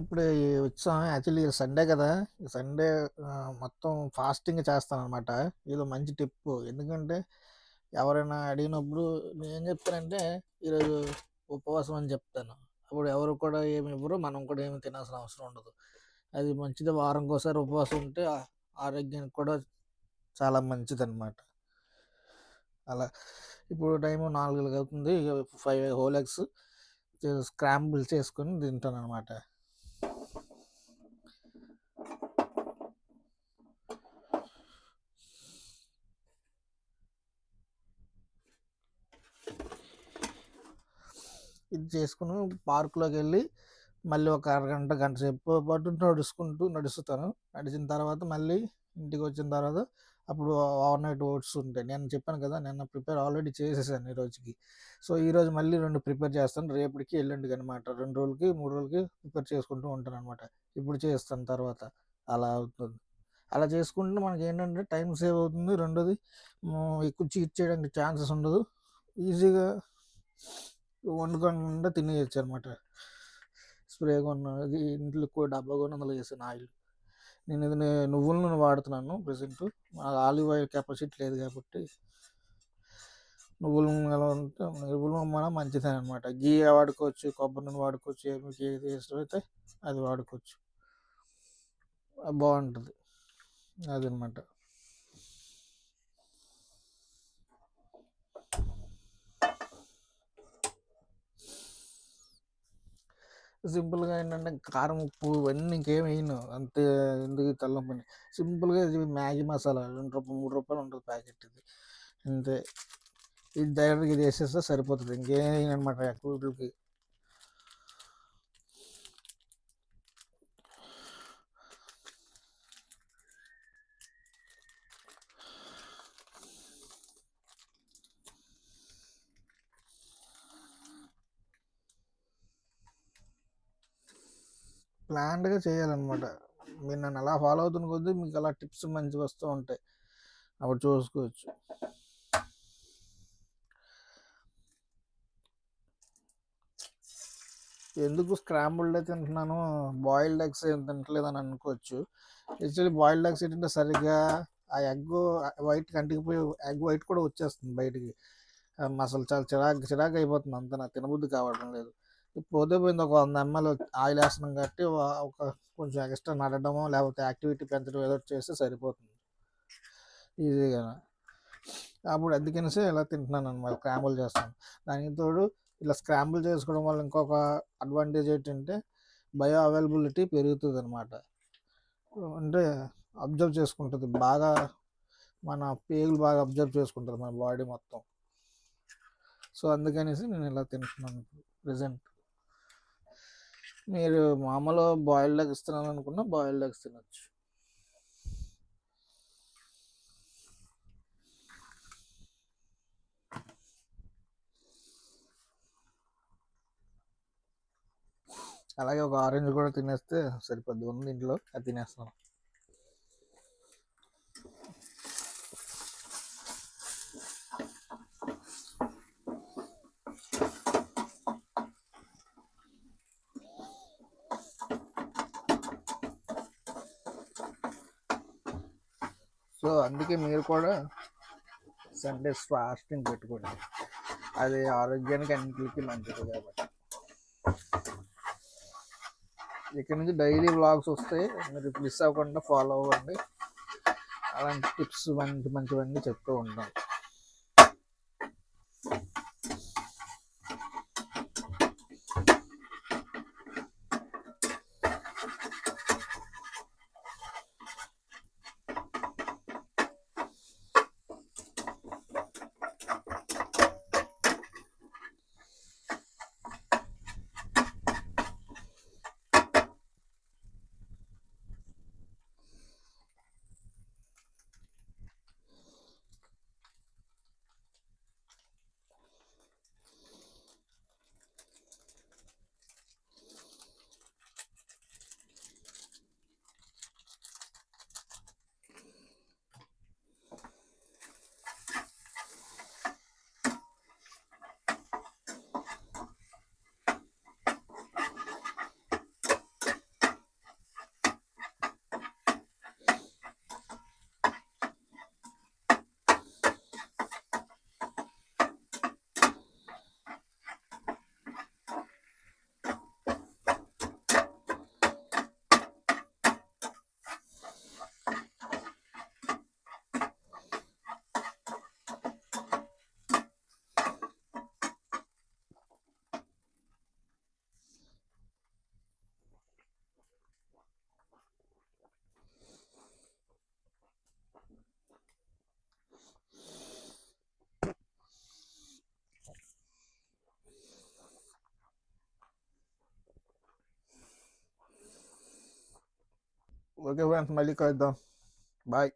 ఇప్పుడు వచ్చాం actually Sunday కదా! ఈ సండే మొత్తం ఫాస్టింగ్ చేస్తాననమాట. ఇదో మంచి టిప్పు. ఎందుకంటే ఎవరైనా అడిగినప్పుడు నేనేం చెప్తానంటే, ఈరోజు ఉపవాసం అని చెప్తాను. అప్పుడు ఎవరు కూడా ఏమి ఇవ్వరు. మనం కూడా ఏమి తినాల్సిన అవసరం ఉండదు. అది మంచిది. వారంకోసారి ఉపవాసం ఉంటే ఆరోగ్యానికి కూడా చాలా మంచిదనమాట. అలా ఇప్పుడు టైము 4 అవుతుంది. 5 హోల్ ఎగ్స్ స్క్రాంబుల్ చేసుకొని తింటాననమాట. ఇది చేసుకుని పార్కులోకి వెళ్ళి మళ్ళీ ఒక అరగంట గంట సేపు పాటు నడుస్తాను. నడిచిన తర్వాత మళ్ళీ ఇంటికి వచ్చిన తర్వాత అప్పుడు ఓవర్ నైట్ ఓట్స్ ఉంటాయి. నేను చెప్పాను కదా, నిన్న ప్రిపేర్ ఆల్రెడీ చేసేసాను ఈ రోజుకి. సో ఈరోజు మళ్ళీ 2 ప్రిపేర్ చేస్తాను. రేపటికి ఎల్లుండికి అనమాట. 2 రోజులకి 3 రోజులకి ప్రిపేర్ చేసుకుంటూ ఉంటాను అనమాట. ఇప్పుడు చేస్తాను తర్వాత అలా అవుతుంది. అలా చేసుకుంటే మనకి ఏంటంటే టైం సేవ్ అవుతుంది. రెండోది ఎక్కువ చీట్ చేయడానికి ఛాన్సెస్ ఉండదు. ఈజీగా వండుకోకుండా తినేయచ్చు అనమాట. స్ప్రే కొన్నది ఇంట్లో డబ్బా కొని అందులో వేసాను ఆయిల్. నేను ఇది నువ్వుల నూనె వాడుతున్నాను ప్రజెంట్. ఆలివ్ ఆయిల్ కెపాసిటీ లేదు కాబట్టి నువ్వుల నూనె ఎలా ఉంటే నువ్వుల నూనె మంచిదే అనమాట. గీ వాడుకోవచ్చు, కొబ్బరి నూనె వాడుకోవచ్చు, మీకు ఏది ఇష్టమైతే అది వాడుకోవచ్చు. బాగుంటుంది అదనమాట. సింపుల్గా ఏంటంటే కారం, ఉప్పు ఇవన్నీ ఇంకేం వేయను. అంతే. ఎందుకు తెల్లం పని. సింపుల్గా ఇది మ్యాగీ మసాలా ₹2, ₹3 ఉంటుంది ప్యాకెట్. ఇది అంతే. ఇది డైరెక్ట్గా ఇది వేసేస్తే సరిపోతుంది. ఇంకేం వేయనమాట వీటికి. ప్లాన్డ్గా చేయాలన్నమాట. మీరు నన్ను అలా ఫాలో అవుతున్న కొద్దీ మీకు అలా టిప్స్ మంచిగా వస్తూ ఉంటాయి. అప్పుడు చూసుకోవచ్చు. ఎందుకు స్క్రాంబుల్డ్ తింటున్నాను, బాయిల్డ్ ఎగ్స్ ఏం తింటలేదని అనుకోవచ్చు. యాక్చువల్లీ బాయిల్డ్ ఎగ్స్ ఏంటంటే సరిగ్గా ఆ ఎగ్ వైట్ కంటికిపోయి ఎగ్ వైట్ కూడా వచ్చేస్తుంది బయటికి. అసలు చాలా చిరాకు చిరాకు అయిపోతుంది. అంతా నాకు తినబుద్ధి కావడం లేదు. పోతే పోయింది. ఒక 100 ml ఆయిల్ వేస్తున్నాం కాబట్టి ఒక కొంచెం ఎక్స్ట్రా నడడమో లేకపోతే యాక్టివిటీ పెంచడం ఏదో చేస్తే సరిపోతుంది ఈజీగా. అప్పుడు అందుకనేసి ఇలా తింటున్నాను అనమాట. స్క్రాంబుల్ చేస్తాను. దానికి తోడు ఇలా స్క్రాంబుల్ చేసుకోవడం వల్ల ఇంకొక అడ్వాంటేజ్ ఏంటంటే బయో అవైలబిలిటీ పెరుగుతుంది అనమాట. అంటే అబ్జర్వ్ చేసుకుంటుంది బాగా, మన పేగులు బాగా అబ్జర్వ్ చేసుకుంటుంది మన బాడీ మొత్తం. సో అందుకనేసి నేను ఇలా తింటున్నాను ప్రజెంట్. మీరు మామూలు బాయిల్డ్ ఎగ్స్ తినాలనుకున్నా బాయిల్డ్ ఎగ్స్ తినచ్చు. అలాగే ఒక ఆరెంజ్ కూడా తినేస్తే సరిపోద్ది. ఉంది ఇంట్లో, అది తినేస్తాను. సో అందుకే మీరు కూడా సండేస్ ఫాస్టింగ్ పెట్టుకోండి. అది ఆరోగ్యానికి అన్నింటికి మంచిది కాబట్టి. ఇక్కడ నుంచి డైలీ వ్లాగ్స్ వస్తాయి. మీరు మిస్ అవ్వకుండా ఫాలో అవ్వండి. అలాంటి టిప్స్ మంచివన్నీ చెప్తూ ఉంటాం. ఓకే ఫ్రెండ్స్, మళ్ళీ కలుద్దాం. బాయ్.